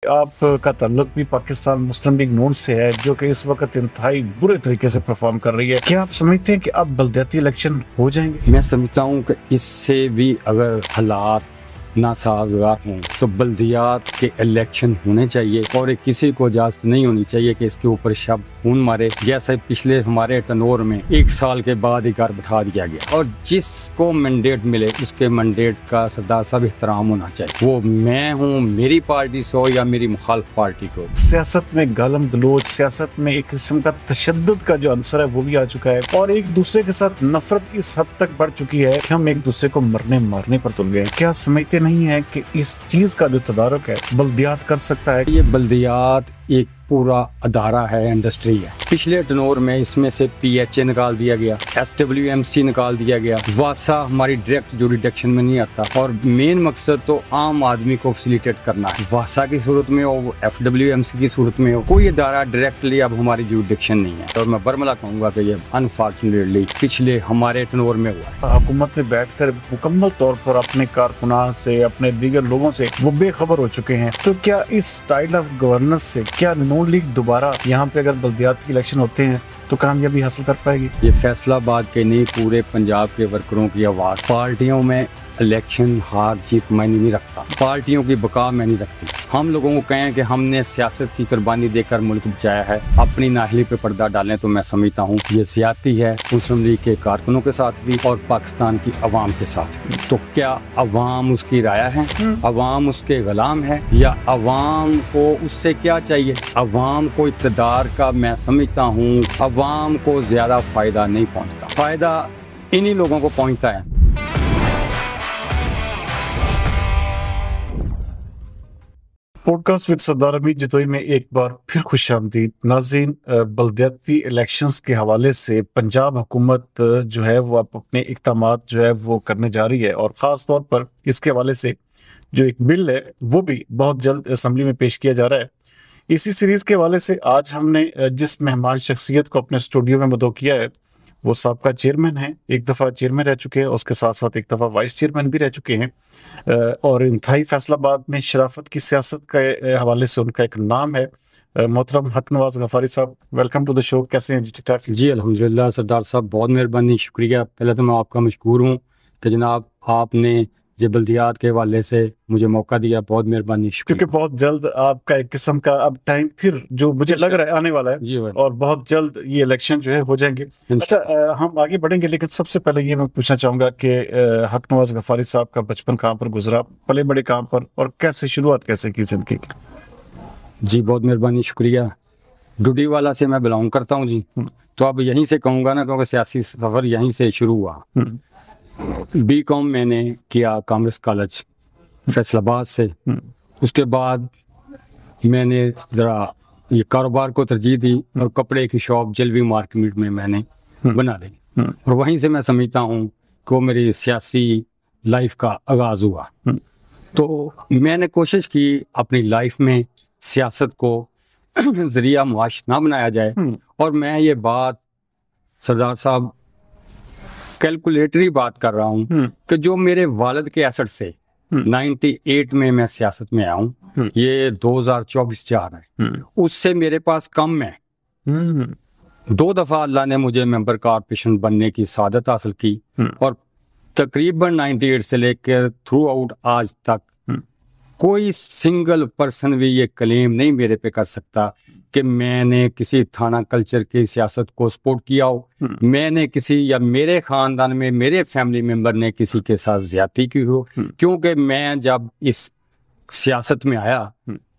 आपका ताल्लुक भी पाकिस्तान मुस्लिम लीग नून से है, जो कि इस वक्त इंतहाई बुरे तरीके से परफॉर्म कर रही है। क्या आप समझते हैं कि अब बल्दियाती इलेक्शन हो जाएंगे? मैं समझता हूँ कि इससे भी अगर हालात नासाजगार हों तो बल्दियात के इलेक्शन होने चाहिए और किसी को इजाज़त नहीं होनी चाहिए कि इसके ऊपर शब खून मारे, जैसे पिछले हमारे टनोर में 1 साल के बाद ही घर बैठा दिया गया। और जिसको मैंडेट मिले उसके मैंडेट का सरदार साहब एहतराम होना चाहिए, वो मैं हूँ, मेरी पार्टी से हो या मेरी मुखालिफ पार्टी को। सियासत में गालम गलोच, सियासत में एक किस्म का तशद्दुद का जो अंसर है वो भी आ चुका है और एक दूसरे के साथ नफरत इस हद तक बढ़ चुकी है कि हम एक दूसरे को मरने मारने पर तुल गए। क्या समझते नहीं है कि इस चीज का जो तदारुक है बल्दियात कर सकता है? ये बल्दियात एक पूरा अदारा है, इंडस्ट्री है। पिछले टनोर में इसमें से PHA निकाल दिया गया, SWMC निकाल दिया गया, वासा हमारी डायरेक्ट जुरिडिक्शन में नहीं आता और मेन मकसद तो आम आदमी को फैसिलिटेट करना है। वासा की सूरत में हो, FWMC की सूरत में हो, कोई अदारा डायरेक्टली अब हमारी जुरिडिक्शन नहीं है। और मैं बरमला कहूँगा कि ये अनफॉर्चुनेटली पिछले हमारे टनोर में हुआ है। हुकूमत में बैठकर मुकम्मल तौर पर अपने कारकुनान से, अपने दीगर लोगों से वो बेखबर हो चुके हैं। तो क्या इस स्टाइल ऑफ गवर्नेंस से क्या नून लीग दोबारा यहाँ पे अगर बल्दियाती इलेक्शन होते हैं तो कामयाबी हासिल कर पाएगी? ये फैसलाबाद के नहीं, पूरे पंजाब के वर्करों की आवाज़। पार्टियों में इलेक्शन हार जीत मायने नहीं रखता, पार्टियों की बका मायने रखती। हम लोगों को कहें कि हमने सियासत की कुर्बानी देकर मुल्क बचाया है, अपनी नाहली पे पर्दा डालें तो मैं समझता हूँ ये ज्यादती है मुस्लिम लीग के कारकुनों के साथ भी और पाकिस्तान की अवाम के साथ भी। तो क्या अवाम उसकी राया है? अवाम उसके गुलाम है या अवाम को उससे क्या चाहिए? अवाम को इक़्तिदार का मैं समझता हूँ अवाम को ज्यादा फायदा नहीं पहुँचता, फायदा इन्हीं लोगों को पहुँचता है। पॉडकास्ट विद सरदार अमीर जतोई में एक बार फिर खुशामदीद नाज़रीन। बल्दियाती इलेक्शंस के हवाले से पंजाब हुकूमत जो है वो अपने इक़दामात जो है वो करने जा रही है और ख़ास तौर पर इसके हवाले से जो एक बिल है वो भी बहुत जल्द असम्बली में पेश किया जा रहा है। इसी सीरीज़ के हवाले से आज हमने जिस मेहमान शख्सियत को अपने स्टूडियो में मदऊ किया है वो साबका चेयरमैन है, एक दफ़ा चेयरमैन रह चुके हैं, उसके साथ साथ एक दफ़ा वाइस चेयरमैन भी रह चुके हैं और इंतहाई फैसलाबाद में शराफत की सियासत के हवाले से उनका एक नाम है। मोहतरम हक नवाज गफारी साहब, वेलकम टू द शो। कैसे हैं जी? ठीक ठाक जी अल्हम्दुलिल्लाह सरदार साहब, बहुत मेहरबानी, शुक्रिया। पहले तो मैं आपका मशकूर हूँ कि जनाब आपने जो बल्दियात के हवाले से मुझे मौका दिया, बहुत मेहरबानी, शुक्रिया। क्योंकि बहुत जल्द आपका एक किस्म का अब टाइम फिर जो मुझे लग रहा है आने वाला है जी और बहुत जल्द ये इलेक्शन जो है हो जाएंगे। अच्छा, हम आगे बढ़ेंगे लेकिन सबसे पहले ये मैं पूछना चाहूंगा कि हक नवाज गफारी साहब का बचपन कहाँ पर गुजरा, पले बड़े कहाँ पर और कैसे शुरुआत कैसे की जिंदगी की? जी बहुत मेहरबानी, शुक्रिया। डुडीवाला से मैं बिलोंग करता हूँ जी, तो अब यहीं से कहूँगा ना, क्योंकि सियासी सफ़र यहीं से शुरू हुआ। BCom मैंने किया कॉमर्स कॉलेज फैसलाबाद से। उसके बाद मैंने ज़रा ये कारोबार को तरजीह दी और कपड़े की शॉप जलवी मार्केट में मैंने बना ली और वहीं से मैं समझता हूँ कि वो मेरी सियासी लाइफ का आगाज़ हुआ। तो मैंने कोशिश की अपनी लाइफ में सियासत को ज़रिया मुआश ना बनाया जाए और मैं ये बात सरदार साहब कैलकुलेटरी बात कर रहा हूँ कि जो मेरे वालिद के असर से 98 में मैं सियासत में आया हूँ, ये 2024 जा रहा है, उससे मेरे पास कम है। 2 दफ़ा अल्लाह ने मुझे मेंबर कॉर्पोरेशन बनने की सादत हासिल की और तकरीबन 98 से लेकर थ्रू आउट आज तक कोई सिंगल पर्सन भी ये क्लेम नहीं मेरे पे कर सकता कि मैंने किसी थाना कल्चर की सियासत को सपोर्ट किया हो, मैंने किसी या मेरे खानदान में मेरे फैमिली मेंबर ने किसी के साथ ज्यादती की हो। क्योंकि मैं जब इस सियासत में आया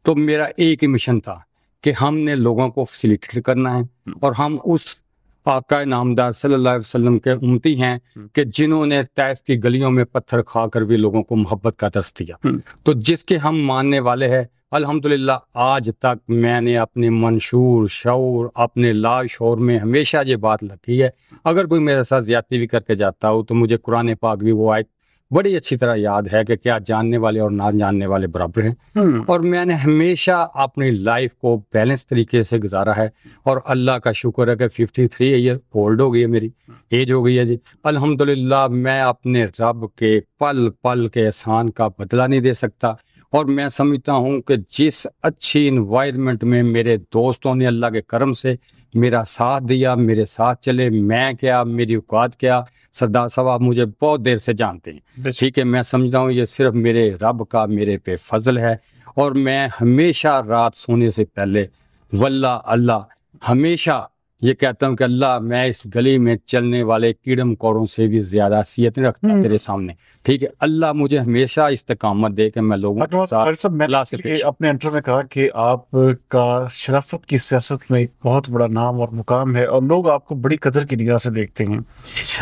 तो मेरा एक ही मिशन था कि हमने लोगों को फैसिलिटेट करना है और हम उस आका नामदार सल्लल्लाहु अलैहि वसल्लम के उम्मती हैं कि जिन्होंने तैफ की गलियों में पत्थर खाकर भी लोगों को मोहब्बत का दर्स दिया। तो जिसके हम मानने वाले हैं, अल्हम्दुलिल्लाह आज तक मैंने अपने मंशूर शऊर अपने ला शौर में हमेशा ये बात रखी है, अगर कोई मेरे साथ ज्यादती भी करके जाता हो तो मुझे कुरान पाक भी वो आयत बड़ी अच्छी तरह याद है कि क्या जानने वाले और ना जानने वाले बराबर हैं। और मैंने हमेशा अपनी लाइफ को बैलेंस तरीके से गुजारा है और अल्लाह का शुक्र है कि 53 ईयर ओल्ड हो गई है, मेरी एज हो गई है जी। अल्हम्दुलिल्लाह मैं अपने रब के पल पल के एहसान का बदला नहीं दे सकता और मैं समझता हूँ कि जिस अच्छी इन्वायरमेंट में मेरे दोस्तों ने अल्लाह के करम से मेरा साथ दिया, मेरे साथ चले, मैं क्या, मेरी औकात क्या, सरदार साहब आप मुझे बहुत देर से जानते हैं, ठीक है। मैं समझता हूँ ये सिर्फ मेरे रब का मेरे पे फजल है। और मैं हमेशा रात सोने से पहले वल्लाह अल्लाह हमेशा ये कहता हूँ कि अल्लाह मैं इस गली में चलने वाले कीड़े मकोड़ों से भी ज्यादा हैसियत नहीं रखता तेरे सामने, ठीक है। अल्लाह मुझे हमेशा इस्तिकामत दे के मैं लोगों के साथ अल्लाह से पेश। अपने इंटरव्यू में कहा कि आपका शराफत की सियासत में एक बहुत बड़ा नाम और मुकाम है और लोग आपको बड़ी कदर की निगाह से देखते हैं।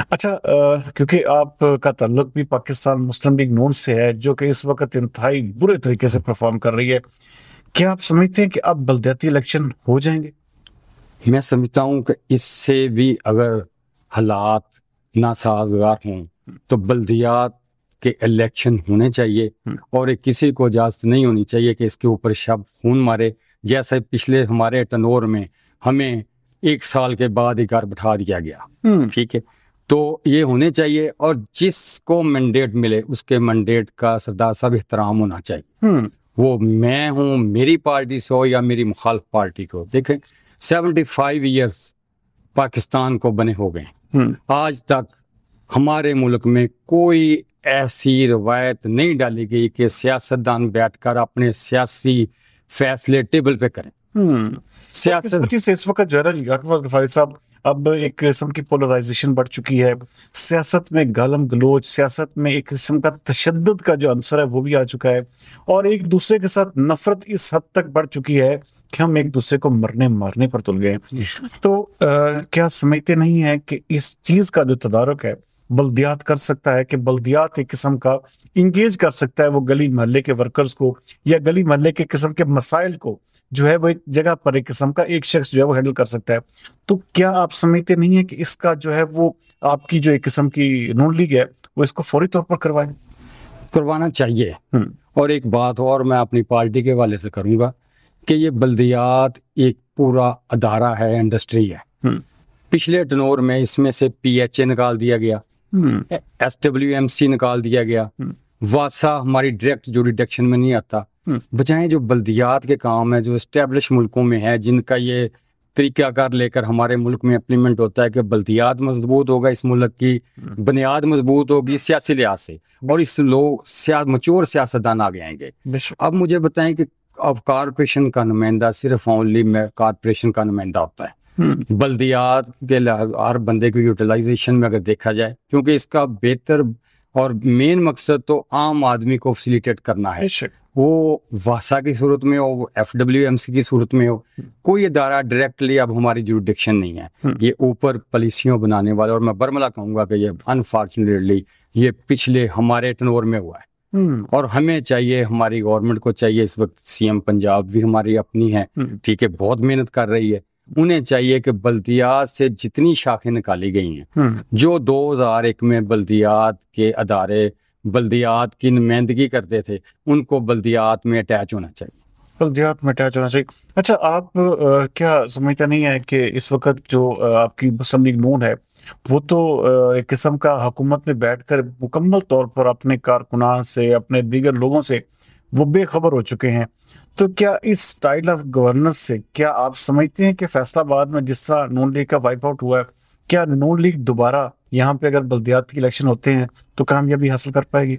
अच्छा, क्योंकि आपका ताल्लुक भी पाकिस्तान मुस्लिम लीग नून से है जो कि इस वक्त इंतहाई बुरे तरीके से परफॉर्म कर रही है, क्या आप समझते हैं कि अब बलदियाती इलेक्शन हो जाएंगे? मैं समझता हूँ कि इससे भी अगर हालात नासाजगार हों तो बल्दियात के इलेक्शन होने चाहिए और किसी को इजाज़त नहीं होनी चाहिए कि इसके ऊपर शब खून मारे, जैसे पिछले हमारे टनोर में हमें 1 साल के बाद ही घर बैठा दिया गया, ठीक है। तो ये होने चाहिए और जिसको मैंडेट मिले उसके मैंडेट का सरदार साहब एहतराम होना चाहिए। वो मैं हूँ, मेरी पार्टी से हो या मेरी मुखालिफ पार्टी को। देखें 75 ईयर्स पाकिस्तान को बने हो गए, आज तक हमारे मुल्क में कोई ऐसी रवायत नहीं डाली गई कि सियासतदान बैठकर अपने सियासी फैसले टेबल पे करें। सियासत से इस वक्त जो है ना जी गफारी साहब, अब एक किस्म की पोलराइजेशन बढ़ चुकी है सियासत में, गालम गलोच सियासत में एक किस्म का तशद्दुद का जो अंसर है वो भी आ चुका है और एक दूसरे के साथ नफरत इस हद तक बढ़ चुकी है कि हम एक दूसरे को मरने मारने पर तुल गए। तो क्या समझते नहीं है कि इस चीज का जो तदारुक है बल्दियात कर सकता है, कि बल्दियात एक किस्म का इंगेज कर सकता है वो गली मोहल्ले के वर्कर्स को या गली मोहल्ले के किस्म के मसाइल को, जो है वो एक जगह पर एक किस्म का एक शख्स जो है वो हैंडल कर सकता है। तो क्या आप समझते नहीं है कि इसका जो है वो आपकी जो एक किस्म की नून लीग है वो इसको फौरी तौर पर करवाना चाहिए। और एक बात और मैं अपनी पार्टी के हवाले से करूंगा कि ये बल्दियात एक पूरा अदारा है, इंडस्ट्री है। पिछले टनोर में इसमें से PHA निकाल दिया गया, SWMC निकाल दिया गया, वासा हमारी डायरेक्ट जुरिडिक्शन में नहीं आता। बजाय जो बल्दियात के काम है जो एस्टेब्लिश मुल्कों में है, जिनका ये तरीकाकार लेकर हमारे मुल्क में इम्प्लीमेंट होता है कि बल्दियात मजबूत होगा, इस मुल्क की बुनियाद मजबूत होगी सियासी लिहाज से, और इस लोग मच्योर सियासतदान आगे आएंगे। अब मुझे बताएं कि अब कारपोरेशन का नुमाइंदा सिर्फ ओनली कारपोरेशन का नुमाइंदा होता है, बल्दियात के हर बंदे की यूटिलाइजेशन में अगर देखा जाए, क्योंकि इसका बेहतर और मेन मकसद तो आम आदमी को फैसिलिटेट करना है, वो वासा की सूरत में हो, वो FWMC की सूरत में हो, कोई इदारा डायरेक्टली अब हमारी जुरिडिक्शन नहीं है। ये ऊपर पॉलिसियों बनाने वाले, और मैं बरमला कहूँगा कि ये अनफॉर्चुनेटली ये पिछले हमारे टनोर में हुआ है। और हमें चाहिए, हमारी गवर्नमेंट को चाहिए, इस वक्त CM पंजाब भी हमारी अपनी है, ठीक है, बहुत मेहनत कर रही है, उन्हें चाहिए कि बल्दियात से जितनी शाखें निकाली गई हैं, जो 2001 में बल्दियात के अदारे बल्दियात की नुमाइंदगी करते थे, उनको बल्दियात में अटैच होना चाहिए, बल्दियात में अटैच होना चाहिए। अच्छा, आप क्या समझता नहीं है कि इस वक्त जो आपकी मुस्लिम लीग नून है वो तो एक किस्म का हुकूमत में बैठकर मुकम्मल तौर पर अपने कारकुनान से, अपने दीगर लोगों से वो बेखबर हो चुके हैं। तो क्या इस स्टाइल ऑफ गवर्नेंस से क्या आप समझते हैं कि फैसलाबाद में जिस तरह नून लीग का वाइप आउट हुआ है, क्या नून लीग दोबारा यहाँ पे अगर बल्दियात के इलेक्शन होते हैं तो कामयाबी हासिल कर पाएगी?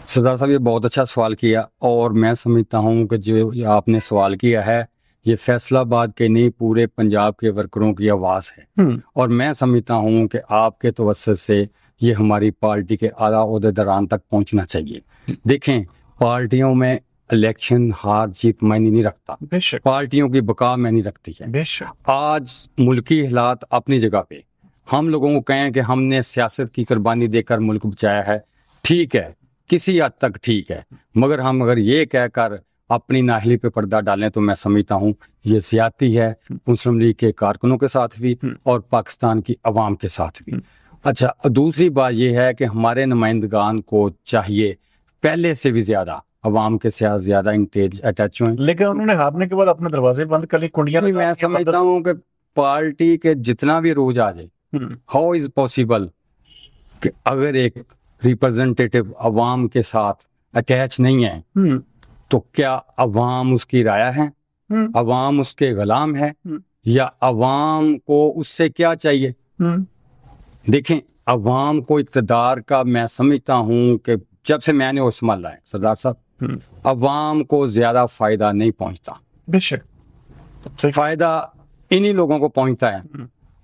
सरदार साहब ये बहुत अच्छा सवाल किया, और मैं समझता हूँ कि जो आपने सवाल किया है ये फैसलाबाद के नहीं पूरे पंजाब के वर्करों की आवाज़ है। और मैं समझता हूँ कि आपके तवज्जुह से ये हमारी पार्टी के आला ओहदेदारान तक पहुँचना चाहिए। देखें, पार्टियों में इलेक्शन हार जीत मायने नहीं रखता, पार्टियों की बका मायने रखती है। आज मुल्की हालात अपनी जगह पे, हम लोगों को कहें कि हमने सियासत की कुर्बानी देकर मुल्क बचाया है, ठीक है, किसी हद तक ठीक है, मगर हम अगर ये कहकर अपनी नाहली पे पर्दा डालें तो मैं समझता हूँ ये ज्यादती है मुस्लिम लीग के कारकुनों के साथ भी और पाकिस्तान की अवाम के साथ भी। अच्छा, दूसरी बात ये है कि हमारे नुमाइंदगान को चाहिए पहले से भी ज्यादा अवाम के साथ ज्यादा अटैच हुए, लेकिन उन्होंने हारने के बाद अपने दरवाजे बंद कर ली, कुंडियां। मैं समझता हूँ कि पार्टी के जितना भी रोज आ जाए, हाउ इज पॉसिबल कि अगर एक रिप्रेजेंटेटिव अवाम के साथ अटैच नहीं है तो क्या अवाम उसकी राया है, अवाम उसके गुलाम है, या अवाम को उससे क्या चाहिए? देखें, अवाम को इक़्तिदार का मैं समझता हूँ कि जब से मैंने वो संभाला है सरदार साहब, अवाम को ज्यादा फायदा नहीं पहुंचता। बेशक फायदा इन्हीं लोगों को पहुंचता है,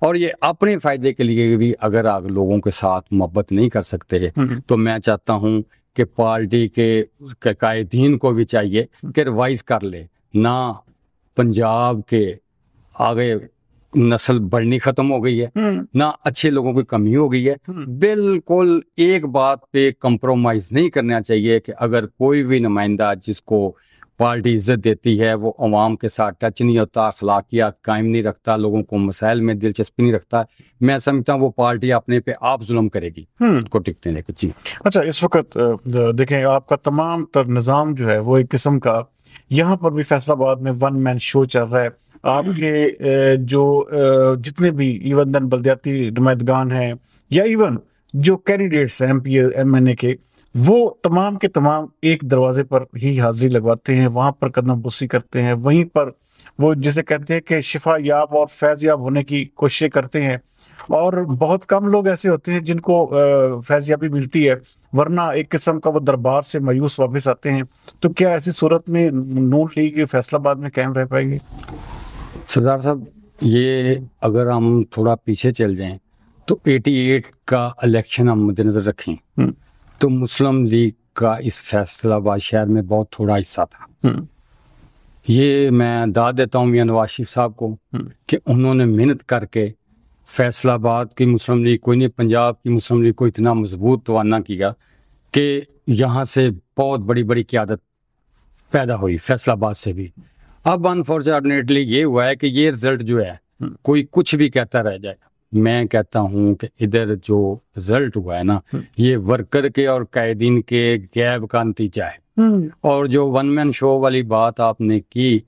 और ये अपने फायदे के लिए भी अगर आप लोगों के साथ मोहब्बत नहीं कर सकते तो मैं चाहता हूं कि पार्टी के कायदीन को भी चाहिए कि रिवाइज कर ले ना। पंजाब के आगे नस्ल बढ़नी खत्म हो गई है, ना अच्छे लोगों की कमी हो गई है। बिल्कुल एक बात पे कंप्रोमाइज नहीं करना चाहिए कि अगर कोई भी नुमाइंदा जिसको पार्टी इज्जत देती है वो अवाम के साथ टच नहीं होता, अखलाकियात कायम नहीं रखता, लोगों को मसाइल में दिलचस्पी नहीं रखता, मैं समझता हूँ वो पार्टी अपने पे आप जुल्म करेगी को टिकते लेकर। जी अच्छा, इस वक्त देखें आपका तमाम तर निज़ाम जो है वो एक किस्म का, यहाँ पर भी फैसलाबाद में वन मैन शो चल रहा है। आपके जो जितने भी इवन दन बल्दियाती नुमाइंदगान हैं या इवन जो कैंडिडेट्स हैं MP MNA के, वो तमाम के तमाम एक दरवाजे पर ही हाजिरी लगवाते हैं, वहां पर कदम बुसी करते हैं, वहीं पर वो जिसे कहते हैं कि शिफा याब और फैज याब होने की कोशिश करते हैं। और बहुत कम लोग ऐसे होते हैं जिनको फैज़याबी मिलती है, वरना एक किस्म का वो दरबार से मायूस वापस आते हैं। तो क्या ऐसी सूरत में नून लीग फैसलाबाद में कायम रह पाएगी? सरदार साहब, ये अगर हम थोड़ा पीछे चल जाएं तो 88 का इलेक्शन हम मद्देनजर रखें तो मुस्लिम लीग का इस फैसलाबाद शहर में बहुत थोड़ा हिस्सा था। ये मैं दाद देता हूँ मियां नवाज शरीफ साहब को कि उन्होंने मेहनत करके फैसलाबाद की मुस्लिम लीग को, नहीं पंजाब की मुस्लिम लीग को इतना मजबूत तवाना किया कि यहाँ से बहुत बड़ी बड़ी क़यादत पैदा हुई फैसलाबाद से भी। अब अनफॉर्चुनेटली ये हुआ है कि ये रिजल्ट जो है कोई कुछ भी कहता रह जाएगा। मैं कहता हूँ कि इधर जो रिजल्ट हुआ है ना, ये वर्कर के और कायदीन के गैब का नतीजा है। और जो वन मैन शो वाली बात आपने की,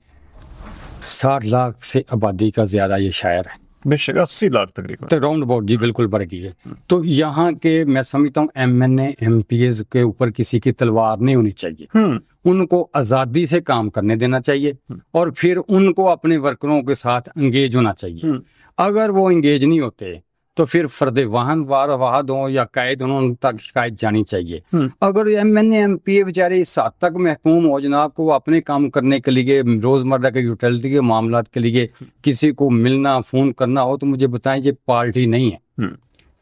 60 लाख से आबादी का ज्यादा ये शायर है, बेशक 80 लाख तकरीबन, तो राउंड अबाउट जी बिल्कुल बढ़ गई है। तो यहाँ के मैं समझता हूँ MNA MPs के ऊपर किसी की तलवार नहीं होनी चाहिए, उनको आज़ादी से काम करने देना चाहिए और फिर उनको अपने वर्करों के साथ एंगेज होना चाहिए। अगर वो एंगेज नहीं होते तो फिर फर्द वाहन वाहद हो या कायद उन तक शिकायत जानी चाहिए। अगर MNA MP बेचारे इस हद तक महकूम हो जनाब को वो अपने काम करने के लिए, रोजमर्रा के यूटिलिटी के मामलात के लिए किसी को मिलना फोन करना हो तो मुझे बताएं, ये पार्टी नहीं है,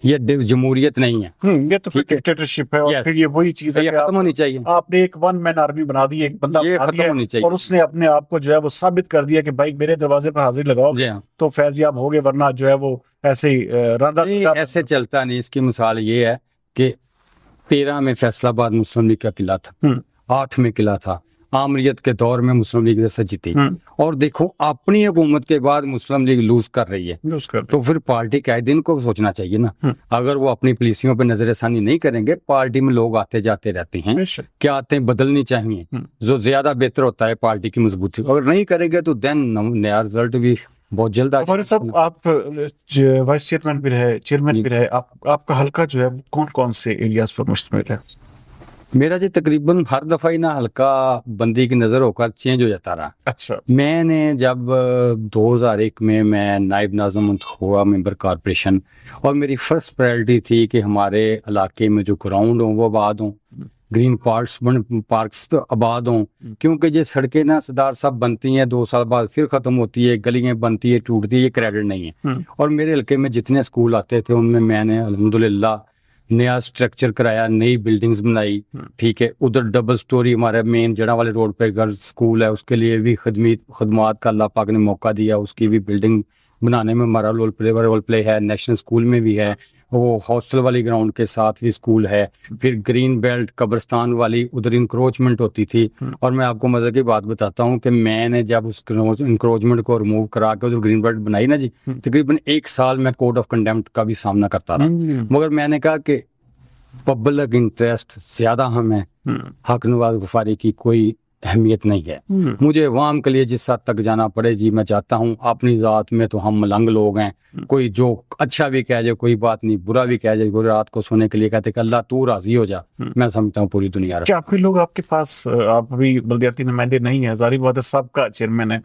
ये जमहूरियत नहीं है, ये तो डिक्टेटरशिप है। और फिर ये वही चीज है ये खत्म होनी चाहिए। आपने एक वन मैन आर्मी बना दी, एक बंदा ये खत्म होनी चाहिए और उसने अपने आप को जो है वो साबित कर दिया कि भाई मेरे दरवाजे पर हाजिर लगाओ तो फैज़याब हो गए, वरना जो है वो ऐसे ही ऐसे चलता नहीं। इसकी मिसाल ये है कि 13 में फैसलाबाद मुस्लिम लीग का किला था, 8 में किला था, आमरीत के दौर में मुस्लिम लीग जैसे जीती, और देखो अपनी हुकूमत के बाद मुस्लिम लीग लूज कर रही है। तो फिर पार्टी कायदीन को सोचना चाहिए ना, अगर वो अपनी पॉलिसियों पे नजरसानी नहीं करेंगे, पार्टी में लोग आते जाते रहते हैं, क्या आते बदलनी चाहिए, जो ज्यादा बेहतर होता है पार्टी की मजबूती। अगर नहीं करेंगे तो देन नया रिजल्ट भी बहुत जल्द आ जाएगा। साहब, आप वाइस चेयरमैन भी रहे, चेयरमैन भी रहे, आपका हल्का जो है कौन कौन से एरियाज पर मुश्तमिल है? मेरा जी तकरीबन हर दफा ही ना हल्का बंदी की नजर होकर चेंज हो जाता रहा। अच्छा। मैंने जब 2001 में मैं नायब नाज़िम हुआ मेंबर कॉरपोरेशन, और मेरी फर्स्ट प्रायोरिटी थी कि हमारे इलाके में जो ग्राउंड हों वो आबाद हों, ग्रीन पार्क्स तो आबाद हों, क्योंकि ये सड़कें ना सरदार साहब बनती हैं 2 साल बाद फिर ख़त्म होती है, गलियाँ बनती है टूटती है, ये क्रेडिट नहीं है। और मेरे हल्के में जितने स्कूल आते थे उनमें मैंने अल्हम्दुलिल्लाह नया स्ट्रक्चर कराया, नई बिल्डिंग्स बनाई, ठीक है। उधर डबल स्टोरी हमारे मेन जड़ा वाले रोड पे गर्ल्स स्कूल है, उसके लिए भी खदमात का अल्लाह पाक ने मौका दिया, उसकी भी बिल्डिंग बनाने में हमारा रोल प्ले है। नेशनल स्कूल में भी है, वो हॉस्टल वाली ग्राउंड के साथ भी स्कूल है। फिर ग्रीन बेल्ट कब्रिस्तान वाली उधर इंक्रोचमेंट होती थी, और मैं आपको मजे की बात बताता हूँ कि मैंने जब उस इंक्रोचमेंट को रिमूव करा के उधर ग्रीन बेल्ट बनाई ना जी, तकरीबन 1 साल में कोड ऑफ कंडेम्प्ट का भी सामना करता रहा, मगर मैंने कहा कि पब्लिक इंटरेस्ट ज्यादा हम है, हक नवाज गफारी की कोई अहमियत नहीं है। मुझे अवाम के लिए जिस हद तक जाना पड़े जी मैं चाहता हूँ। अपनी ज़ात में तो हम मलंग लोग हैं, कोई जो अच्छा भी कह जाए कोई बात नहीं, बुरा भी कह जाए, रात को सोने के लिए कहते कि अल्लाह तू राजी हो जा। मैं समझता हूँ पूरी दुनिया। क्या आप भी लोग आपके पास, आप अभी बल्दियाती नुमाइंदे नहीं है, जारी बात है, सबका चेयरमैन है,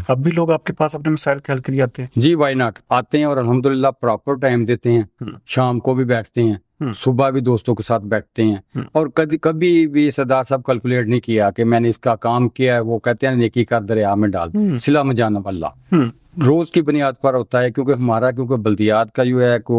अब भी लोग आपके पास अपने मसाइल के हल के लिए आते हैं? जी वाई नॉट, आते हैं और अल्हम्दुलिल्लाह प्रॉपर टाइम देते हैं, शाम को भी बैठते हैं, सुबह भी दोस्तों के साथ बैठते हैं। और कभी कभी भी सरदार साहब कैलकुलेट नहीं किया कि मैंने इसका काम किया है, वो कहते हैं नेकी कर दरिया में डाल, सिला में जाना अल्लाह, रोज की बुनियाद पर होता है। क्योंकि बल्दियात का जो है को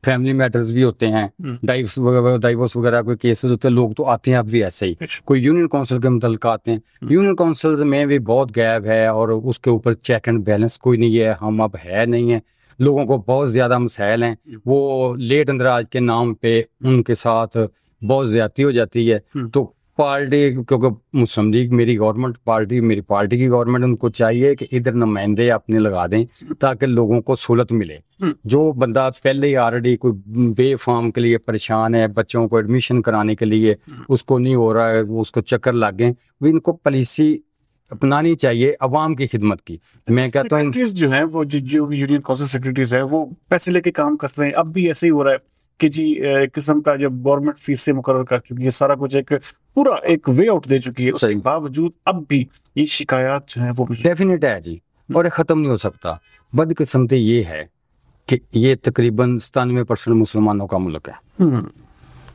फैमिली मैटर्स भी होते हैं, डाइवोर्स वगैरह कोई केसेस होते हैं, लोग तो आते हैं अब भी ऐसे ही, कोई यूनियन काउंसिल के मुतल्लिक आते हैं। यूनियन काउंसिल में भी बहुत गैप है और उसके ऊपर चेक एंड बैलेंस कोई नहीं है, हम अब है नहीं है, लोगों को बहुत ज़्यादा मसाइल हैं, वो लेट अंदराज के नाम पे उनके साथ बहुत ज़्यादती हो जाती है। तो पार्टी, क्योंकि मुस्लिम लीग मेरी गवर्नमेंट पार्टी, मेरी पार्टी की गवर्नमेंट, उनको चाहिए कि इधर नुमाइंदे अपने लगा दें ताकि लोगों को सहूलत मिले। जो बंदा पहले ही ऑलरेडी कोई बेफाम के लिए परेशान है, बच्चों को एडमिशन कराने के लिए उसको नहीं हो रहा है, वो उसको चक्कर लग गए, वो इनको पॉलिसी अपनानी चाहिए अवाम की खिदमत की। मैं कहता हूँ जो है वो जो यूनियन काउंसिल सेक्रेटरीज है वो पैसे लेके काम कर रहे हैं। अब भी ऐसे ही हो रहा है कि जी एक किस्म का जब गवर्नमेंट फीस से मुकर्रर कर चुकी है, सारा कुछ एक पूरा एक वे आउट दे चुकी है, उसके बावजूद अब भी ये शिकायत जो है वो डेफिनेट है जी, और खत्म नहीं हो सकता। बदकिस्मती ये है कि ये तकरीबन 97% मुसलमानों का मुल्क है।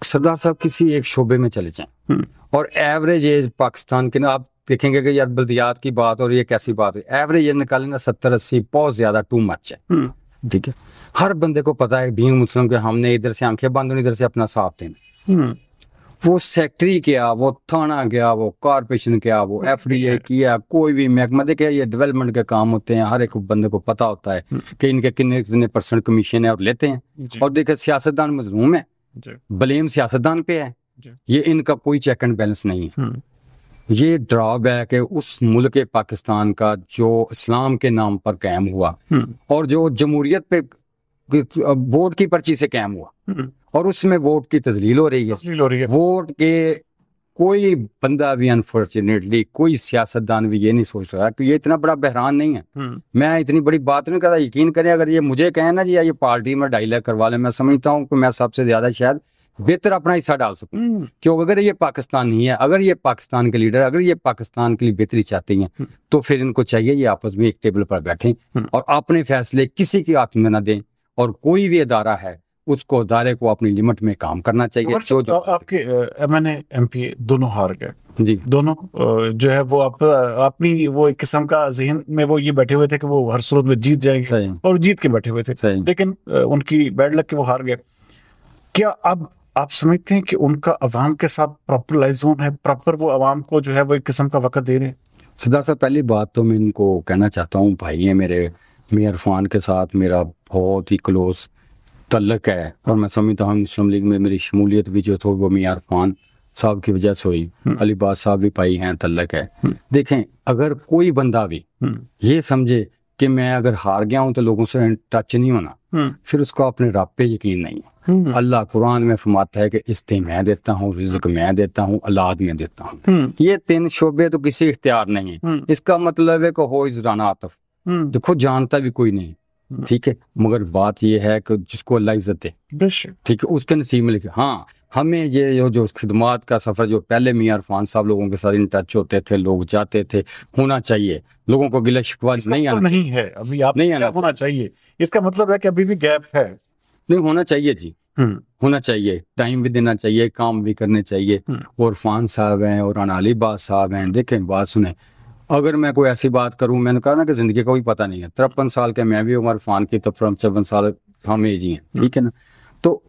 सरदार साहब किसी एक शोबे में चले जाएं और एवरेज एज पाकिस्तान के ना, आप देखेंगे कि यार बल्दियात की बात और ये कैसी बात है, एवरेज एज निकालें ना 70-80 बहुत ज्यादा टू मच है। ठीक है, हर बंदे को पता है बीइंग मुस्लिम के हमने इधर से आंखें बंद और इधर से अपना साथ देना। वो सेक्रेटरी किया, वो थाना गया, वो कारपोरेशन किया, वो एफडीए किया, कोई भी महकमा, देखिए ये डेवलपमेंट के काम होते हैं, हर एक बंदे को पता होता है कि इनके कितने % कमीशन है और लेते हैं। और देखिए सियासतदान मजलूम है, ब्लेम सियासतदान पे है, ये इनका कोई चेक एंड बैलेंस नहीं है। ये ड्रॉबैक है उस मुल्क पाकिस्तान का जो इस्लाम के नाम पर कायम हुआ और जो जमहूरियत पे वोट की पर्ची से कायम हुआ, और उसमें वोट की तजलील हो रही है। वोट के कोई बंदा भी, अनफॉर्चुनेटली कोई सियासतदान भी ये नहीं सोच रहा कि ये इतना बड़ा बहरान नहीं है। मैं इतनी बड़ी बात नहीं करता, यकीन करें अगर ये मुझे कहें ना जी ये पार्टी में 2.5 लाख करवा ले, मैं समझता हूँ कि मैं सबसे ज्यादा शायद बेहतर अपना हिस्सा डाल सकूं। क्योंकि अगर ये पाकिस्तान नहीं है, अगर ये पाकिस्तान के लीडर, अगर ये पाकिस्तान के लिए बेहतरी चाहती हैं, तो फिर इनको चाहिए ये आपस में एक टेबल पर बैठें और अपने फैसले किसी की हाथ में न दें, और कोई भी अदारा है उसको अदारे को अपनी लिमिट में काम करना चाहिए। जो आपके एमएनए एमपी दोनों हार गए जी, दोनों जो है वो आप अपनी वो एक किस्म का जहन में वो ये बैठे हुए थे कि वो हर सूरत में जीत जाएंगे और जीत के बैठे हुए थे, लेकिन उनकी बैड लक के वो हार गए। क्या अब आप समझते हैं कि उनका अवाम के साथ प्रॉपर लाइजोन है, प्रॉपर वो अवाम को जो है वो एक किस्म का वक्त दे रहे हैं? सरदार साहब पहली बात तो मैं इनको कहना चाहता हूँ, भाई है मेरे, मियां इरफान के साथ मेरा बहुत ही क्लोज तल्लक है, और मैं समझता हूँ मुस्लिम लीग में मेरी शमूलियत भी जो थी वो मियां इरफान साहब की वजह से हुई। अलीबाद साहब भी पाई हैं, तल्लक है। देखें, अगर कोई बंदा भी ये समझे कि मैं अगर हार गया हूं तो लोगों से टच नहीं होना, फिर उसको अपने रब पे यकीन नहीं है। अल्लाह कुरान में फरमाता है कि इस्ते मैं देता हूँ, रिज़्क मैं देता हूँ, औलाद मैं देता हूँ। ये 3 शोबे तो किसी इख्तियार नहीं है। इसका मतलब है कि हो इस राना आतफ, देखो जानता भी कोई नहीं, ठीक है, मगर बात ये है कि जिसको अल्लाह इज्जत दे, ठीक है, उसके नसीब में लिखे। हाँ, हमें ये जो खिदमात का सफर जो पहले मियां इरफान साहब लोगों के साथ इन टच होते थे, लोग जाते थे, होना चाहिए। लोगों को गिला शिकवा नहीं आना नहीं है, अभी आप नहीं आना होना चाहिए। इसका मतलब है कि अभी भी गैप है। नहीं, होना चाहिए जी, होना चाहिए, टाइम भी देना चाहिए, काम भी करने चाहिए। और इरफान साहब हैं और अलीबाद साहब हैं। देखें, बात सुने, अगर मैं कोई ऐसी बात करूं, मैंने कहा ना कि जिंदगी का कोई पता नहीं है, 53 साल के मैं भी, उमर इरफान की तो 54 साल हम एज ही हैं, ठीक है ना। तो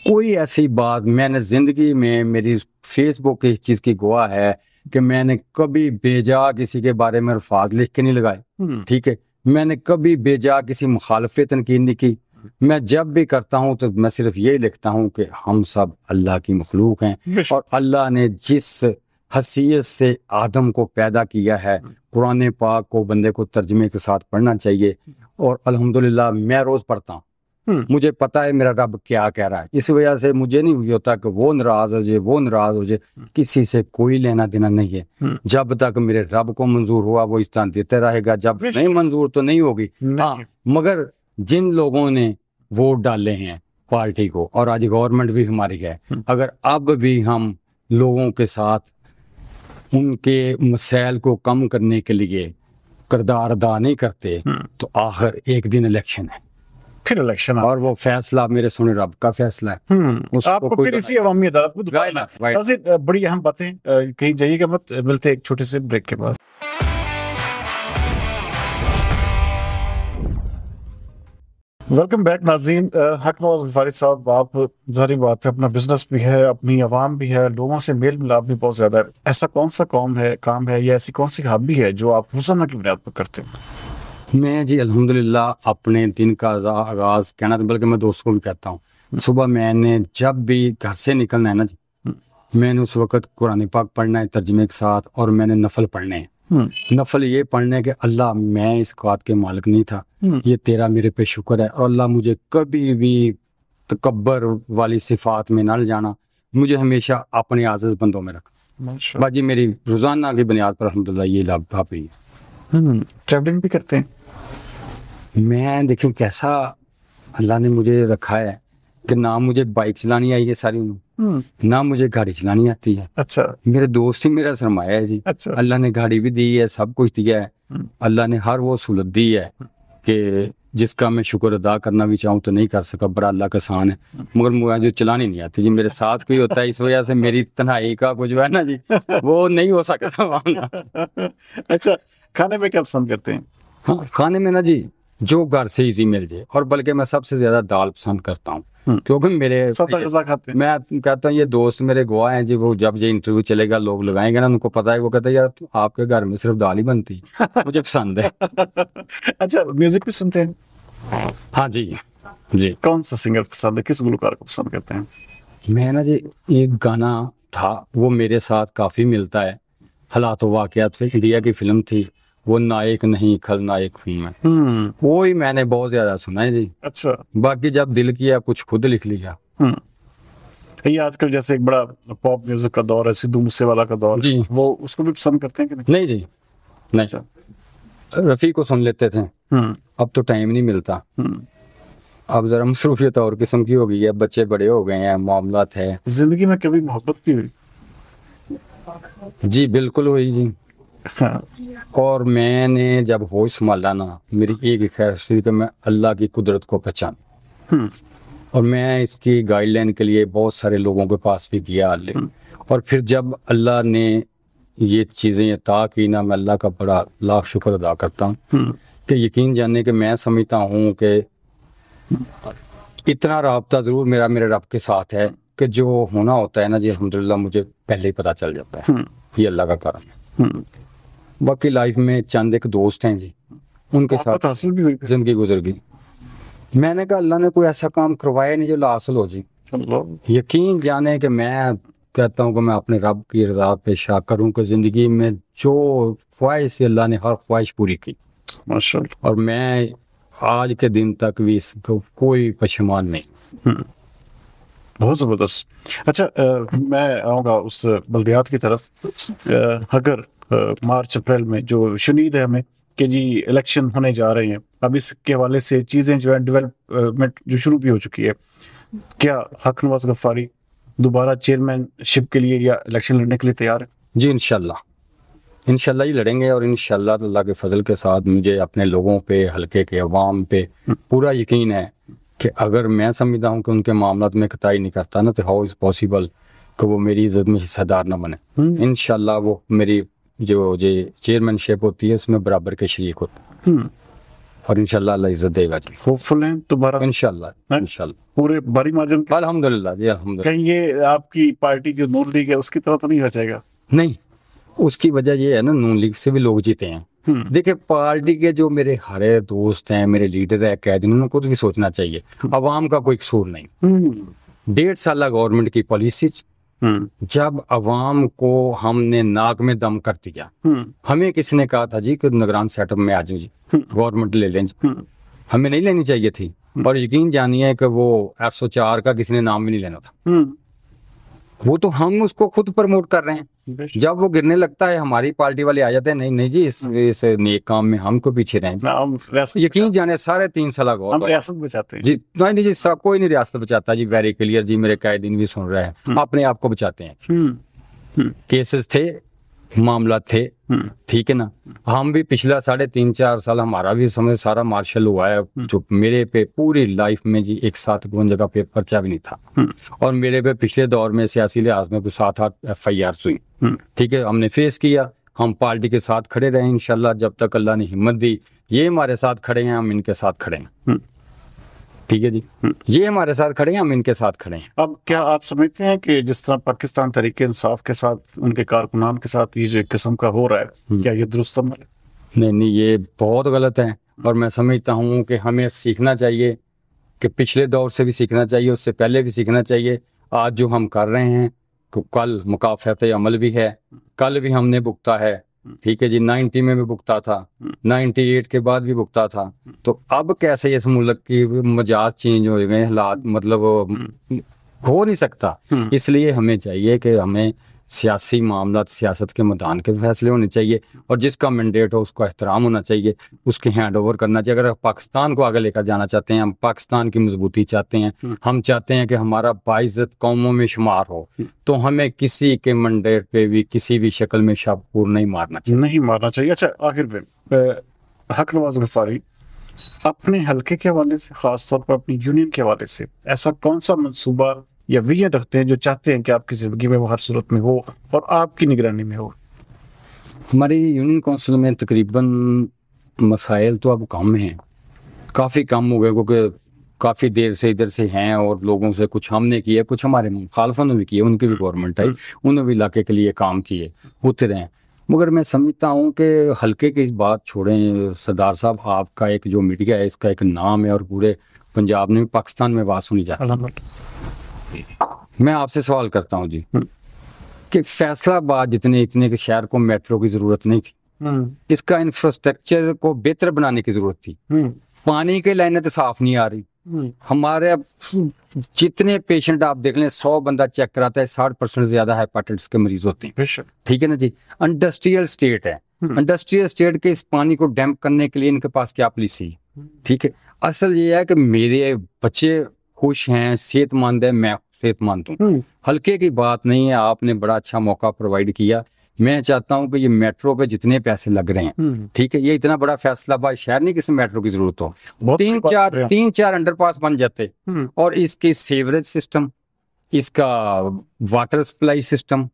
कोई ऐसी बात मैंने जिंदगी में, मेरी फेसबुक की इस चीज की गवाह है कि मैंने कभी बेजा किसी के बारे में अल्फाज लिख के नहीं लगाए, ठीक है, मैंने कभी बेजा किसी मुखालफे तनकीद नहीं की। मैं जब भी करता हूं तो मैं सिर्फ यही लिखता हूं कि हम सब अल्लाह की मखलूक हैं, और अल्लाह ने जिस हसीयत से आदम को पैदा किया है, कुरान पाक को बंदे को तर्जमे के साथ पढ़ना चाहिए। और अल्हम्दुलिल्लाह मैं रोज पढ़ता हूँ, मुझे पता है मेरा रब क्या कह रहा है। इस वजह से मुझे नहीं होता कि वो नाराज हो जाए, वो नाराज हो जाए, किसी से कोई लेना देना नहीं है। जब तक मेरे रब को मंजूर हुआ वो इस तरह देते रहेगा, जब नहीं मंजूर तो नहीं होगी। हाँ, मगर जिन लोगों ने वोट डाले हैं पार्टी को, और आज गवर्नमेंट भी हमारी है, अगर अब भी हम लोगों के साथ उनके मसाइल को कम करने के लिए किरदार अदा नहीं करते तो आखिर एक दिन इलेक्शन है, फिर इलेक्शन, और वो फैसला मेरे सुने रब का फैसला है। आपको फिर इसी अवामी अदालत में दोबारा बड़ी अहम बातें, कहीं जाइएगा मत। मिलते हैं एक छोटे से ब्रेक के बाद। वेलकम बैक नाज़रीन। हक नवाज गफारी साहब, आप जारी बात है, अपना बिजनेस भी है, अपनी आवाम भी है, लोगों से मेल मिलाप भी बहुत ज्यादा है। ऐसा कौन सा काम है या ऐसी कौन सी हॉबी है जो आप रोजाना की बुनियाद पर करते हैं? मैं जी अल्हम्दुलिल्लाह अपने दिन का आगाज कहना, बल्कि मैं दोस्तों को भी कहता हूँ, सुबह मैंने जब भी घर से निकलना है ना जी, मैंने उस वक्त कुरान पाक पढ़ना है तर्जुमे के साथ, और मैंने नफल पढ़ने हैं। नफल ये पढ़ने के अल्लाह मैं इस औकात के मालिक नहीं था, ये तेरा मेरे पे शुक्र है, और अल्लाह मुझे कभी भी तकब्बर वाली सिफात में ना ले जाना, मुझे हमेशा अपने आज़िज़ बंदों में रखना। बाजी मेरी रोजाना की बुनियाद पर अल्हम्दुलिल्लाह ये लाभ है। ट्रैवलिंग भी करते हैं? मैं देखिए कैसा अल्लाह ने मुझे रखा है कि ना मुझे बाइक चलानी आई है सारी उम्र, ना मुझे गाड़ी चलानी आती है। अच्छा। मेरे दोस्त ही मेरा सरमाया है जी। अच्छा। अल्लाह ने गाड़ी भी दी है, सब कुछ दिया है। अल्लाह ने हर वो सहूलत दी है कि जिसका मैं शुक्र अदा करना भी चाहूँ तो नहीं कर सका, बड़ा अल्लाह का एहसान है। मगर मुझे जो चलानी नहीं आती जी, मेरे साथ कोई होता है, इस वजह से मेरी तन्हाई का कुछ है ना जी, वो नहीं हो सकता। अच्छा, खाने में क्या पसंद करते हैं? हाँ, खाने में ना जी जो घर से इजी मिल जाए, और बल्कि मैं सबसे ज्यादा दाल पसंद करता हूँ, क्योंकि मेरे खाते हैं। मैं कहता हूँ ये दोस्त मेरे गवाह हैं जी, वो जब ये इंटरव्यू चलेगा लोग लगाएंगे ना, उनको पता है, वो कहता है यार आपके घर में सिर्फ दाल ही बनती है, मुझे पसंद है। अच्छा, म्यूजिक भी सुनते हैं? हाँ जी। जी। कौन सा सिंगर पसंद है, किस गुलकार को पसंद करते हैं? मैं ना जी एक गाना था वो मेरे साथ काफी मिलता है, हालात वाकयात पे, इंडिया की फिल्म थी वो, नायक नहीं खलनायक हूँ मैं, वो ही मैंने बहुत ज्यादा सुना है जी। अच्छा। बाकी जब दिल किया कुछ खुद लिख लिया। ये आजकल जैसे एक बड़ा पॉप म्यूजिक का दौर है, सिद्धू मूसेवाला का दौर जी, वो उसको भी पसंद करते हैं कि नहीं? नहीं जी, नहीं सर, रफ़ी को सुन लेते थे, अब तो टाइम नहीं मिलता, अब जरा मसरूफियत और किस्म की हो गई है, बच्चे बड़े हो गए हैं, मामलात है। जिंदगी में कभी मोहब्बत भी हुई? जी बिल्कुल हुई जी। हाँ। और मैंने जब होश संभाला ना, मेरी एक ख्वाहिश थी कि मैं अल्लाह की कुदरत को पहचानूं, और मैं इसकी गाइडलाइन के लिए बहुत सारे लोगों के पास भी गया, और फिर जब अल्लाह ने ये चीज़ें अता की ना, मैं अल्लाह का बड़ा लाख शुक्र अदा करता हूँ कि यकीन जानने के मैं समझता हूँ कि इतना राब्ता ज़रूर मेरा मेरे रब के साथ है कि जो होना होता है ना जी, अल्हम्दुलिल्लाह मुझे पहले ही पता चल जाता है, ये अल्लाह का करम है। बाकी लाइफ में चंद एक दोस्त हैं जी, उनके साथ हासिल भी हुई, जिंदगी गुजर गई। मैंने कहा अल्लाह ने कोई ऐसा काम करवाया नहीं जो हासिल हो जी। यकीन जाने कि मैं कहता हूँ कि मैं अपने रब की रजा पे शा करूँ कि जिंदगी में जो ख्वाहिश से अल्लाह ने हर ख्वाहिश पूरी की माशाअल्लाह, और मैं आज के दिन तक भी इसको कोई पशेमान नहीं। बहुत ज़बरदस्त। अच्छा, मैं आऊँगा उस बल्दियात की तरफ। अगर मार्च अप्रैल में जो शुनीद है हमें कि जी इलेक्शन होने जा रहे हैं, अब इसके हवाले से चीज़ें जो है डेवलपमेंट जो शुरू भी हो चुकी है, क्या हक नवाज गफ्फारी दोबारा चेयरमैनशिप के लिए या इलेक्शन लड़ने के लिए तैयार है? जी इंशाल्लाह ही लड़ेंगे, और इंशाल्लाह अल्लाह के फजल के साथ मुझे अपने लोगों पे, हल्के के अवाम पे पूरा यकीन है कि अगर मैं समझता हूँ कि उनके मामलात में कताई नहीं करता ना, तो हाउ इज़ पॉसिबल कि वो मेरी इज्जत में हिस्सेदार न बने। इंशाल्लाह वो मेरी जो चेयरमैनशिप होती है उसमें बराबर के शरीक होते हैं, और इंशाल्लाह अल्लाह इज्जत देगा जी। होपफुल हैं दोबारा? इंशाल्लाह पूरे भारी मार्जिन? अल्हम्दुलिल्लाह जी, अल्हम्दुलिल्लाह। कहीं ये आपकी पार्टी जो नून लीग है उसकी तरह तो नहीं हो जाएगा? नहीं, उसकी वजह ये है ना, नून लीग से भी लोग जीते हैं। देखिए पार्टी के जो मेरे हरे दोस्त हैं, मेरे लीडर है, कैदी, उनको तो भी सोचना चाहिए, अवाम का कोई कसूर नहीं। 1.5 साल गवर्नमेंट की पॉलिसी, जब अवाम को हमने नाक में दम कर दिया, हमें किसने कहा था जी कि निगरान सेटअप में आ जाओ जी, गवर्नमेंट ले लें जी, हमें नहीं लेनी चाहिए थी। और यकीन जानिए कि वो 804 का किसी ने नाम भी नहीं लेना था। वो तो हम उसको खुद प्रमोट कर रहे हैं। जब वो गिरने लगता है हमारी पार्टी वाले आ जाते हैं, नहीं नहीं जी इस नेक काम में हमको पीछे रहें। यकीन जाने सारे 3 साल हम रियासत बचाते हैं जी। नहीं जी, कोई नहीं रियासत बचाता जी, वेरी क्लियर जी, मेरे कायदीन भी सुन रहे हैं, अपने आप को बचाते हैं। केसेस थे, मामला थे, ठीक है ना। हम भी पिछला 3.5-4 साल हमारा भी समय सारा मार्शल हुआ है, जो मेरे पे पूरी लाइफ में जी एक साथ कौन जगह पे पर्चा भी नहीं था। और मेरे पे पिछले दौर में सियासी लिहाज में कुछ 7-8 FIR हुई, ठीक है, हमने फेस किया। हम पार्टी के साथ खड़े रहे इंशाल्लाह, जब तक अल्लाह ने हिम्मत दी। ये हमारे साथ खड़े हैं, हम इनके साथ खड़े हैं, ठीक है जी। ये हमारे साथ खड़े हैं, हम इनके साथ खड़े हैं। अब क्या आप समझते हैं कि जिस तरह पाकिस्तान तहरीक इंसाफ के साथ उनके कारकुनान के साथ ये जो एक किस्म का हो रहा है, क्या ये दुरुस्त अमल है? नहीं नहीं, ये बहुत गलत है। और मैं समझता हूँ कि हमें सीखना चाहिए, कि पिछले दौर से भी सीखना चाहिए, उससे पहले भी सीखना चाहिए। आज जो हम कर रहे हैं, कल मुकाफत अमल भी है, कल भी हमने भुगता है, ठीक है जी। 90 में भी भुगता था, 98 के बाद भी भुगता था। तो अब कैसे इस मुल्क की मजाज चेंज हो गए, हालात मतलब हो नहीं सकता। इसलिए हमें चाहिए कि हमें सियासी मामला, सियासत के मैदान के फैसले होने चाहिए, और जिसका मैंडेट हो उसका एहतराम होना चाहिए, उसके हैंड ओवर करना चाहिए। अगर पाकिस्तान को आगे लेकर जाना चाहते हैं, हम पाकिस्तान की मजबूती चाहते हैं, हम चाहते हैं कि हमारा बाइज्जत कौमों में शुमार हो, तो हमें किसी के मैंडेट पे भी किसी भी शक्ल में शाहपुर नहीं मारना चाहिए। अच्छा, आखिर में हक नवाज गफ्फारी अपने हल्के के हवाले से, खासतौर पर अपनी यूनियन के हवाले से, ऐसा कौन सा मंसूबा या विजन रखते हैं जो चाहते हैं कि आपकी जिंदगी में वो हर सूरत में हो और आपकी निगरानी में हो? हमारी यूनियन काउंसिल में तकरीबन मसाइल तो अब कम हैं, काफ़ी कम हो गए, क्योंकि काफ़ी देर से इधर से हैं, और लोगों से कुछ हमने किया, कुछ हमारे मुखालफों ने भी किए, उनकी भी गवर्नमेंट आई, उन्होंने भी इलाके के लिए काम किए, होते रहे। मगर मैं समझता हूँ कि हल्के की बात छोड़ें सरदार साहब, आपका एक जो मीडिया है इसका एक नाम है, और पूरे पंजाब में, पाकिस्तान में आवाज़ सुनी जाती है। मैं आपसे सवाल करता हूँ जी, कि फैसलाबाद जितने इतने के शहर को मेट्रो की जरूरत नहीं थी, इसका इंफ्रास्ट्रक्चर को बेहतर बनाने की जरूरत थी। पानी की लाइनें तो साफ नहीं आ रही। हमारे जितने पेशेंट आप देख लें, 100 बंदा चेक कराता है, 60% ज्यादा हेपेटाइटिस के मरीज होते हैं, ठीक है ना जी। इंडस्ट्रियल स्टेट है, इंडस्ट्रियल स्टेट के इस पानी को डैम्प करने के लिए इनके पास क्या पॉलिसी है, ठीक है। असल ये है कि मेरे बच्चे खुश हैं, सेहतमंद है, मैं सेहतमंद हूँ। हल्के की बात नहीं है, आपने बड़ा अच्छा मौका प्रोवाइड किया। मैं चाहता हूँ कि ये मेट्रो पे जितने पैसे लग रहे हैं, ठीक है, ये इतना बड़ा फैसलाबाद शहर नहीं किसी मेट्रो की जरूरत हो, 3-4 अंडरपास बन जाते, और इसके सीवरेज सिस्टम, इसका वाटर सप्लाई सिस्टम,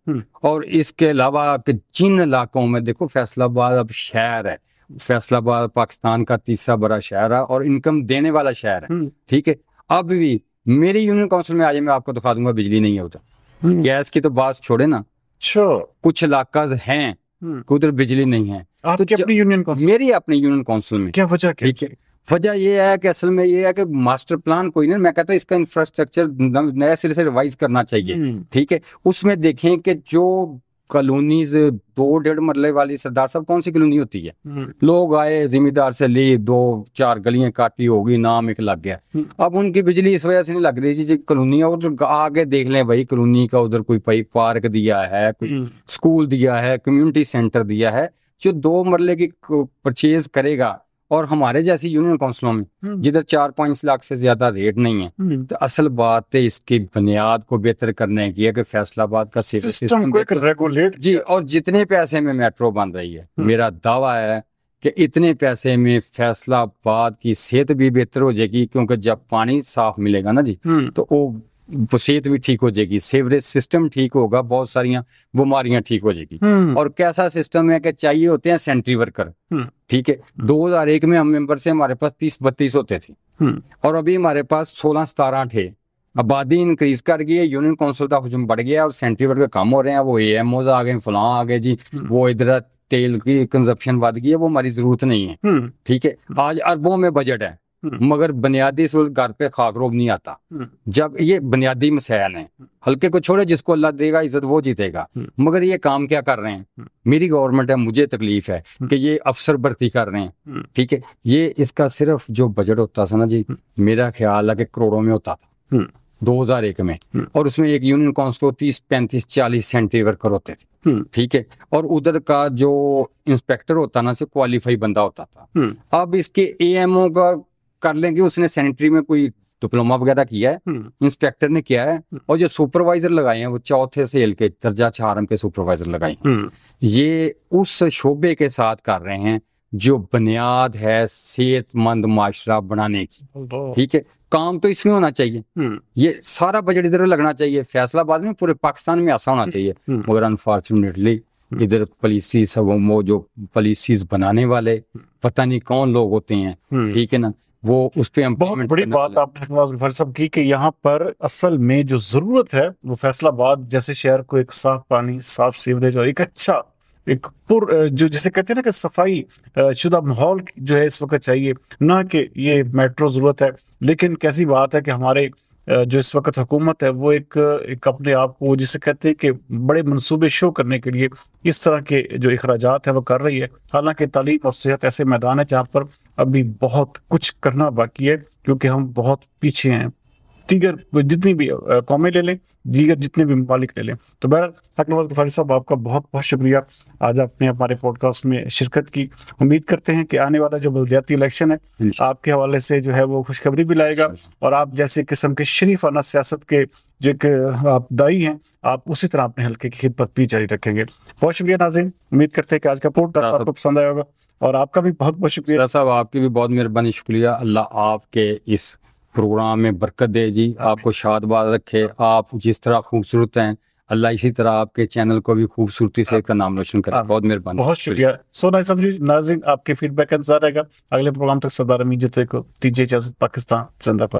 और इसके अलावा कि जिन इलाकों में देखो फैसलाबाद अब शहर है, फैसलाबाद पाकिस्तान का 3रा बड़ा शहर है और इनकम देने वाला शहर है, ठीक है। अब भी मेरी यूनियन काउंसिल में आज मैं आपको दिखा दूंगा, बिजली नहीं होता। गैस की तो बात छोड़े ना, कुछ इलाका हैं उधर बिजली नहीं है। आपकी अपनी यूनियन काउंसिल? मेरी अपनी यूनियन काउंसिल में। क्या वजह? ठीक है, वजह ये है कि असल में ये है कि मास्टर प्लान कोई नहीं, मैं कहता हूँ इसका इंफ्रास्ट्रक्चर नया सिरे से रिवाइज करना चाहिए, ठीक है। उसमें देखें कि जो कॉलोनीज 2-1.5 मरले वाली, सरदार साहब कौन सी कॉलोनी होती है, लोग आए जिम्मेदार से ली, 2-4 गलियां काटी होगी, नाम एक लग गया। अब उनकी बिजली इस वजह से नहीं लग रही जी, कॉलोनी और आगे देख लें भाई, कॉलोनी का उधर कोई पार्क दिया है, कोई स्कूल दिया है, कम्युनिटी सेंटर दिया है, जो 2 मरले की परचेज करेगा। और हमारे जैसी यूनियन काउंसिलों में जिधर 4-5 लाख से ज्यादा रेट नहीं है, तो असल बात है इसकी बुनियाद को बेहतर करने की है कि फैसलाबाद का सिस्टम को एक रेगुलेट जी। और जितने पैसे में मेट्रो बन रही है, मेरा दावा है कि इतने पैसे में फैसलाबाद की सेहत भी बेहतर हो जाएगी, क्योंकि जब पानी साफ मिलेगा ना जी, तो वो सेहत भी ठीक हो जाएगी, सीवरेज सिस्टम ठीक होगा, बहुत सारी बीमारियां ठीक हो जाएगी। और कैसा सिस्टम है कि चाहिए होते हैं सेंट्री वर्कर, ठीक है। 2001 में हम मेंबर से हमारे पास 30-32 होते थे, और अभी हमारे पास 16-17 थे। आबादी इंक्रीज कर गई है, यूनियन काउंसिल का हुजूम बढ़ गया और सेंट्री वर्कर कम हो रहे हैं। वो AMOs आ गए, फलां आ गए जी, वो इधर तेल की कंजप्शन बढ़ गई है, वो हमारी जरूरत नहीं है, ठीक है। आज अरबों में बजट है, मगर बुनियादी सूरत घर पे खाकरोब नहीं आता। जब ये बुनियादी मसाइल हैं, हल्के को छोड़े, जिसको अल्लाह देगा इज्जत वो जीतेगा। मगर ये काम क्या कर रहे हैं, मेरी गवर्नमेंट है, मुझे तकलीफ है कि ये अफसर भर्ती कर रहे हैं, ठीक है। ये इसका सिर्फ जो बजट होता था ना जी, मेरा ख्याल है कि करोड़ों में होता था 2001 में, और उसमें एक यूनियन काउंसिल को 30, 35, 40 सैनिटरी वर्कर होते थे, ठीक है। और उधर का जो इंस्पेक्टर होता ना, से क्वालिफाई बंदा होता था। अब इसके एएमओ का कर लेंगे, उसने सैनिटरी में कोई डिप्लोमा वगैरह किया है, इंस्पेक्टर ने किया है, और जो सुपरवाइजर लगाए हैं वो चौथे सेल के दर्जा 4 के सुपरवाइजर लगाए हैं। ये उस शोबे के साथ कर रहे हैं जो बुनियाद है सेहतमंद माशरा बनाने की, ठीक है। काम तो इसमें होना चाहिए, ये सारा बजट इधर लगना चाहिए, फैसलाबाद में पूरे पाकिस्तान में ऐसा होना चाहिए। मगर अनफॉर्चुनेटली इधर पॉलिसी सब वो जो पॉलिसीज बनाने वाले पता नहीं कौन लोग होते हैं, ठीक है ना, वो उस पे बहुत बड़ी बात आपने गफार साहब की कि यहाँ पर असल में जो जरूरत है वो फैसलाबाद जैसे शहर को एक साफ पानी, साफ सीवरेज और एक अच्छा एक जो जिसे कहते हैं ना कि सफाई शुदा माहौल जो है इस वक्त चाहिए, ना कि ये मेट्रो जरूरत है। लेकिन कैसी बात है कि हमारे जो इस वक्त हुकूमत है वो एक अपने आप को जिसे कहते हैं कि बड़े मंसूबे शो करने के लिए इस तरह के जो अखराजात है वो कर रही है। हालांकि तालीम और सेहत ऐसे मैदान है जहाँ पर अभी बहुत कुछ करना बाकी है, क्योंकि हम बहुत पीछे हैं। दीगर जितनी भी कौमें ले लें, दीगर जितने भी ममालिक ले लें। तो बहरहाल हक नवाज गफारी साहब, आपका बहुत बहुत शुक्रिया, आज आपने हमारे पॉडकास्ट में शिरकत की। उम्मीद करते हैं कि आने वाला जो बल्दियाती इलेक्शन है आपके हवाले से जो है वो खुशखबरी भी लाएगा, और आप जैसे किस्म के शरीफाना सियासत के जो एक आप दाई हैं, आप उसी तरह अपने हल्के की खिदमत भी जारी रखेंगे। बहुत शुक्रिया नाज़रीन, उम्मीद करते हैं कि आज का पॉडकास्ट आपको पसंद आया होगा, और आपका भी बहुत बहुत शुक्रिया साहब, आपकी भी बहुत मेहरबानी, शुक्रिया। अल्लाह आपके इस प्रोग्राम में बरकत दे जी, आपको शादबाद रखे। आप जिस तरह खूबसूरत हैं, अल्लाह इसी तरह आपके चैनल को भी खूबसूरती से का नाम रोशन करे। बहुत मेहरबानी, बहुत शुक्रिया। सो नाज़रीन, आपके फीडबैक का इंतजार रहेगा। अगले प्रोग्राम तक सरदार अमीन को दीजिए इजाजत। पाकिस्तान जिंदाबाद।